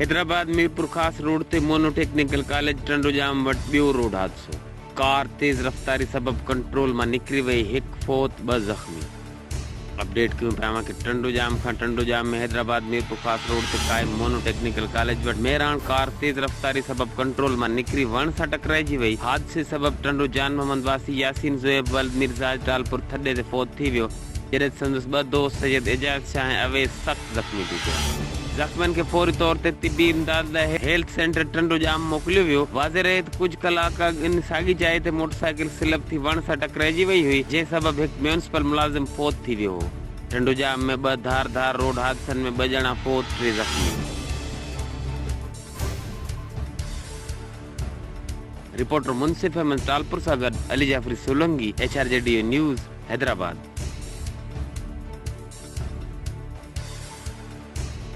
हैदराबाद मीरपुर खास रोड ते mono technical college Tando Jam what बियो रोड हादसो। कार तेज रफ्तारी सबब कंट्रोल में निकरी वही, एक फौत 2 जख्मी। अपडेट क्यों पावा कि टंडोजाम में हैदराबाद मीरपुर खास रोड ते कायम मोनो टेक्निकल कॉलेज वट मेहरान कार तेज रफ्तारी सबब कंट्रोल में निकरी वण सा टकराइजी वही। हादसे सबब टंडोजाम मोहम्मद वासी यासीन ज़ुएब वल्द मिर्जा टालपुर थड्डे ते फौत थी वियो, जॾहिं संदसि 2 दोस्त सैयद एजाज शाह ऐं अवैस सख्त ज़ख्मी थी पिया। ज़ख्मियुनि खे फौरी तौर ते तिबी इमदाद लाइ हेल्थ सेंटर टंडोजाम मोकिलियो वियो। वाज़े रहे त कुछ कलाक इन साॻी जाइ ते मोटरसाइकिल स्लिप थी वण सां टकराइजी वई हुई, जंहिं सबब हिकु म्यूनिसिपल मुलाज़िम फौत थी वियो हो। टंडोजाम में 2 धार रोड हादसनि में 2 ॼणा फौत, 3 ज़ख्मी। रिपोर्टर मुंसिफ अहमद टालपुर सां गॾु अली जाफ़री सोलंकी, HRJD न्यूज़, हैदराबाद।